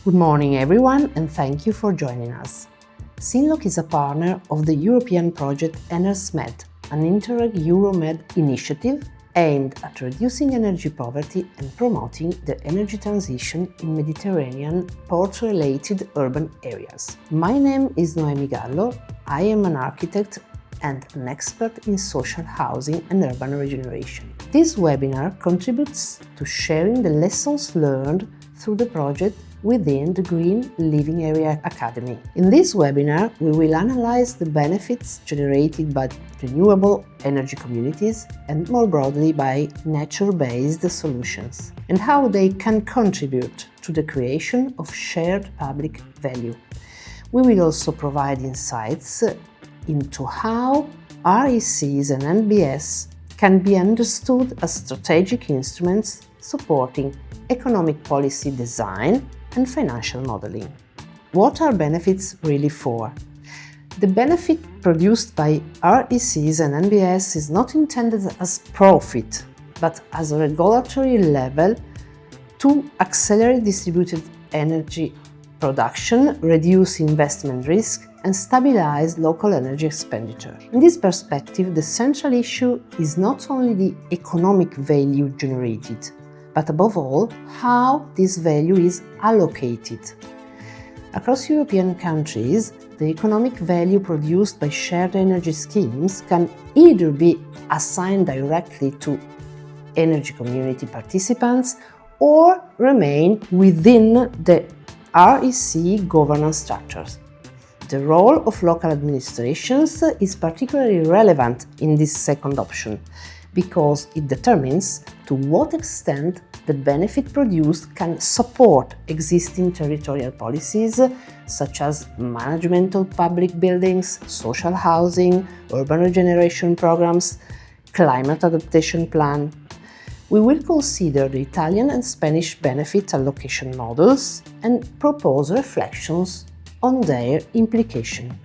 Good morning everyone, and thank you for joining us. Synloc is a partner of the European project EnerCmed, an Interreg EuroMed initiative aimed at reducing energy poverty and promoting the energy transition in Mediterranean port-related urban areas. My name is Noemi Gallo. I am an architect and an expert in social housing and urban regeneration. This webinar contributes to sharing the lessons learned through the project within the Green Living Area Academy. In this webinar, we will analyze the benefits generated by renewable energy communities and more broadly by nature-based solutions, and how they can contribute to the creation of shared public value. We will also provide insights into how RECs and NBS can be understood as strategic instruments supporting economic policy design and financial modeling. What are benefits really for? The benefit produced by RECs and NBS is not intended as profit, but as a regulatory level to accelerate distributed energy production, reduce investment risk, and stabilize local energy expenditure. In this perspective, the central issue is not only the economic value generated, but above all, how this value is allocated. Across European countries, the economic value produced by shared energy schemes can either be assigned directly to energy community participants or remain within the REC governance structures. The role of local administrations is particularly relevant in this second option, because it determines to what extent the benefit produced can support existing territorial policies such as management of public buildings, social housing, urban regeneration programs, climate adaptation plan. We will consider the Italian and Spanish benefit allocation models and propose reflections on their implication.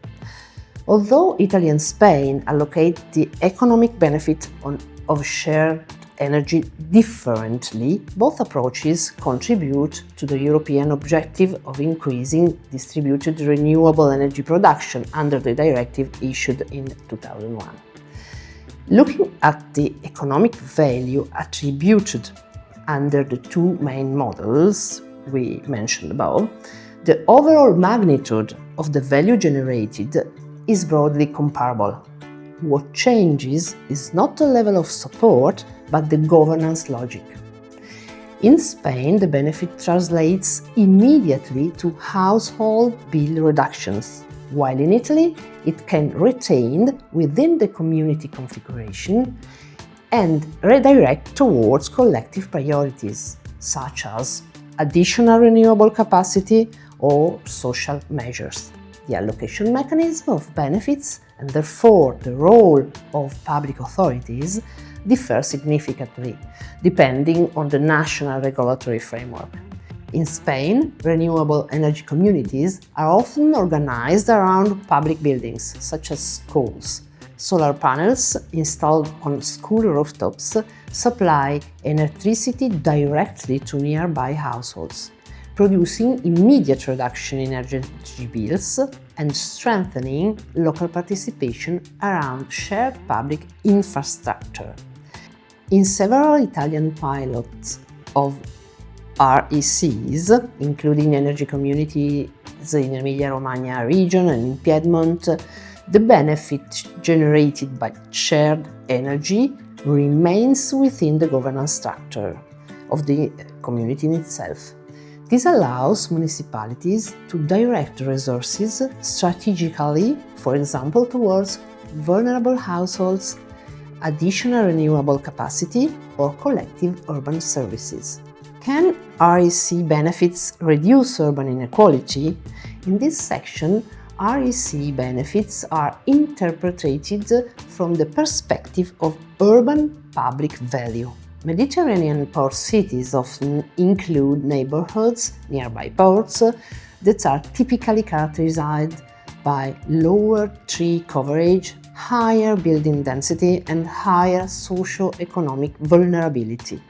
Although Italy and Spain allocate the economic benefit of shared energy differently, both approaches contribute to the European objective of increasing distributed renewable energy production under the directive issued in 2001. Looking at the economic value attributed under the two main models we mentioned above, the overall magnitude of the value generated is broadly comparable. What changes is not the level of support, but the governance logic. In Spain, the benefit translates immediately to household bill reductions, while in Italy it can retain within the community configuration and redirect towards collective priorities, such as additional renewable capacity or social measures. The allocation mechanism of benefits, and therefore the role of public authorities, differ significantly depending on the national regulatory framework. In Spain, renewable energy communities are often organized around public buildings, such as schools. Solar panels installed on school rooftops supply electricity directly to nearby households, producing immediate reduction in energy bills and strengthening local participation around shared public infrastructure. In several Italian pilots of RECs, including energy communities in Emilia-Romagna region and in Piedmont, the benefit generated by shared energy remains within the governance structure of the community in itself. This allows municipalities to direct resources strategically, for example, towards vulnerable households, additional renewable capacity, or collective urban services. Can REC benefits reduce urban inequality? In this section, REC benefits are interpreted from the perspective of urban public value. Mediterranean port cities often include neighborhoods, nearby ports, that are typically characterized by lower tree coverage, higher building density, and higher socio-economic vulnerability.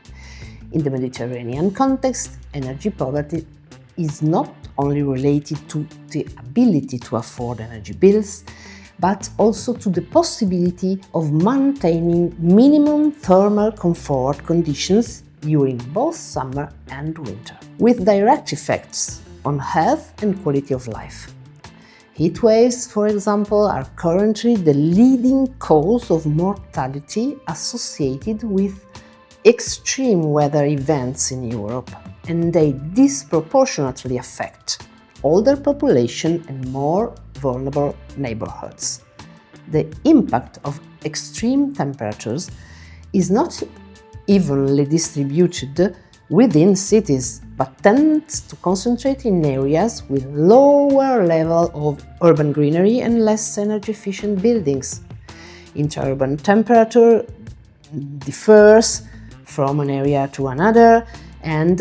In the Mediterranean context, energy poverty is not only related to the ability to afford energy bills, but also to the possibility of maintaining minimum thermal comfort conditions during both summer and winter, with direct effects on health and quality of life. Heat waves, for example, are currently the leading cause of mortality associated with extreme weather events in Europe, and they disproportionately affect older population and more vulnerable neighborhoods. The impact of extreme temperatures is not evenly distributed within cities, but tends to concentrate in areas with lower level of urban greenery and less energy-efficient buildings. Interurban temperature differs from an area to another and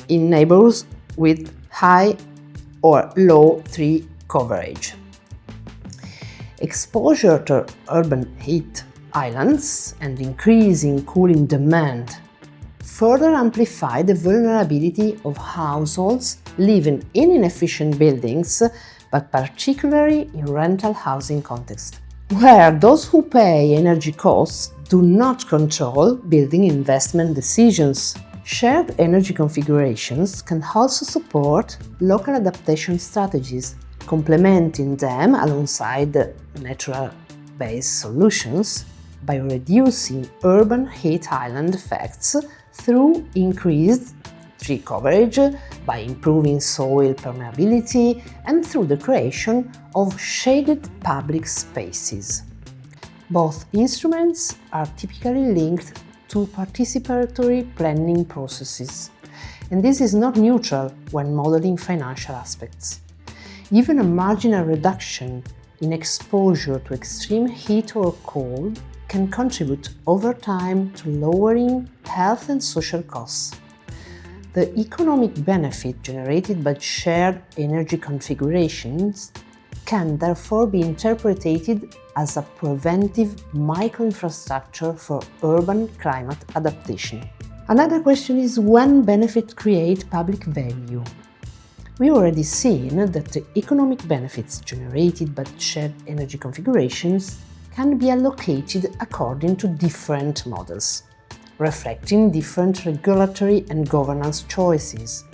in neighborhoods with high or low tree coverage. Exposure to urban heat islands and increasing cooling demand further amplify the vulnerability of households living in inefficient buildings, but particularly in rental housing context, where those who pay energy costs do not control building investment decisions. Shared energy configurations can also support local adaptation strategies, complementing them alongside natural-based solutions by reducing urban heat island effects through increased tree coverage, by improving soil permeability, and through the creation of shaded public spaces. Both instruments are typically linked to participatory planning processes, and this is not neutral when modeling financial aspects. Even a marginal reduction in exposure to extreme heat or cold can contribute over time to lowering health and social costs. The economic benefit generated by shared energy configurations can therefore be interpreted as a preventive microinfrastructure for urban climate adaptation. Another question is when benefits create public value. We already seen that the economic benefits generated by shared energy configurations can be allocated according to different models, reflecting different regulatory and governance choices.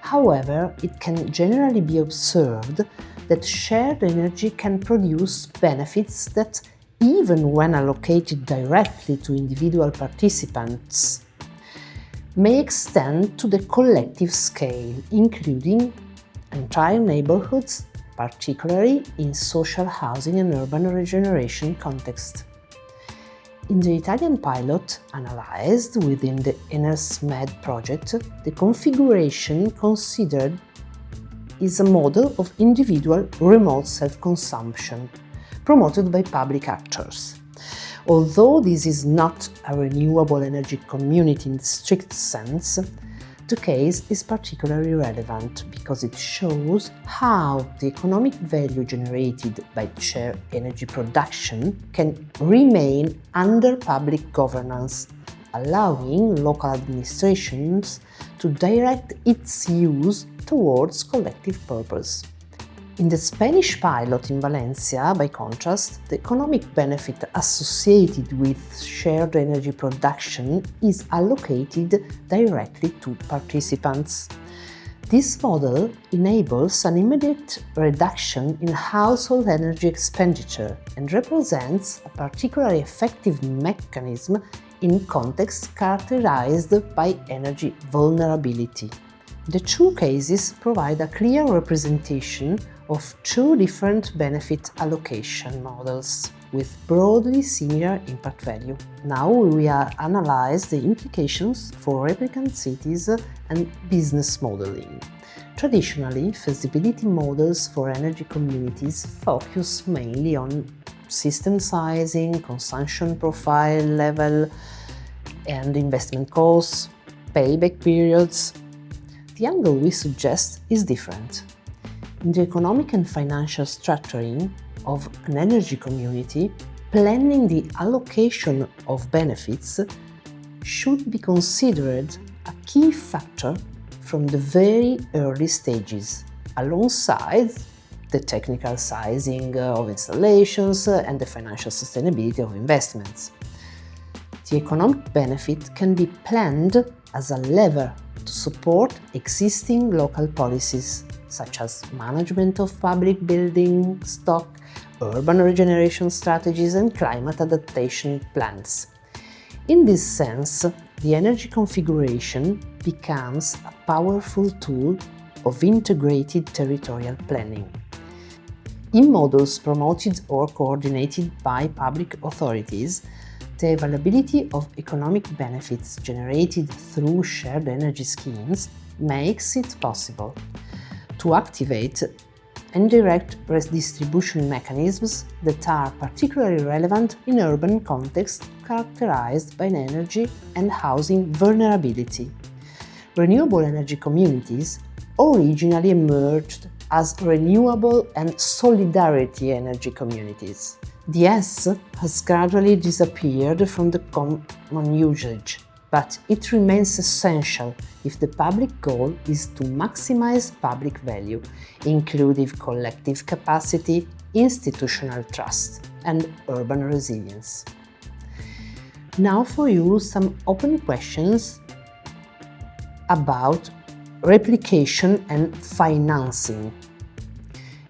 However, it can generally be observed that shared energy can produce benefits that, even when allocated directly to individual participants, may extend to the collective scale, including entire neighborhoods, particularly in social housing and urban regeneration context. In the Italian pilot analyzed within the EnerCmed project, the configuration considered is a model of individual remote self-consumption promoted by public actors. Although this is not a renewable energy community in the strict sense, the case is particularly relevant because it shows how the economic value generated by shared energy production can remain under public governance, allowing local administrations to direct its use towards collective purpose. In the Spanish pilot in Valencia, by contrast, the economic benefit associated with shared energy production is allocated directly to participants. This model enables an immediate reduction in household energy expenditure and represents a particularly effective mechanism in contexts characterized by energy vulnerability. The two cases provide a clear representation of two different benefit allocation models with broadly similar impact value. Now we will analyze the implications for replicant cities and business modeling. Traditionally, feasibility models for energy communities focus mainly on system sizing, consumption profile level, and investment costs, payback periods. The angle we suggest is different. In the economic and financial structuring of an energy community, planning the allocation of benefits should be considered a key factor from the very early stages. alongside the technical sizing of installations and the financial sustainability of investments. The economic benefit can be planned as a lever to support existing local policies, such as management of public building stock, urban regeneration strategies and climate adaptation plans. In this sense, the energy configuration becomes a powerful tool of integrated territorial planning. In models promoted or coordinated by public authorities, the availability of economic benefits generated through shared energy schemes makes it possible to activate indirect redistribution mechanisms that are particularly relevant in urban contexts characterized by energy and housing vulnerability. Renewable energy communities originally emerged as renewable and solidarity energy communities. The S has gradually disappeared from the common usage, but it remains essential if the public goal is to maximize public value, including collective capacity, institutional trust, and urban resilience. Now for you some open questions about replication and financing.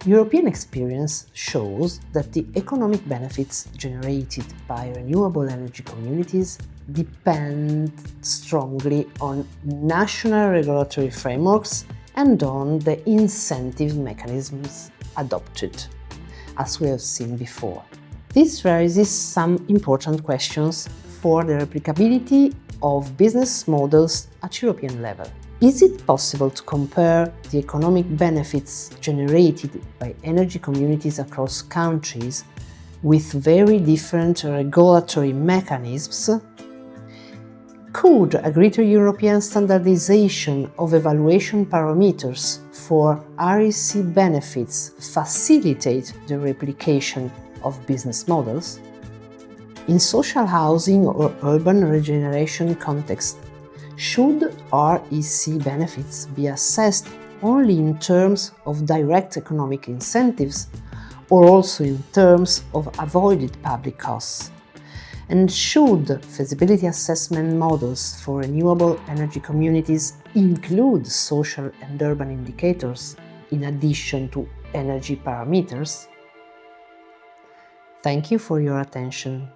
European experience shows that the economic benefits generated by renewable energy communities depend strongly on national regulatory frameworks and on the incentive mechanisms adopted, as we have seen before. This raises some important questions for the replicability of business models at European level. Is it possible to compare the economic benefits generated by energy communities across countries with very different regulatory mechanisms? Could a greater European standardization of evaluation parameters for REC benefits facilitate the replication of business models? In social housing or urban regeneration context, should REC benefits be assessed only in terms of direct economic incentives or also in terms of avoided public costs? And should feasibility assessment models for renewable energy communities include social and urban indicators in addition to energy parameters? Thank you for your attention.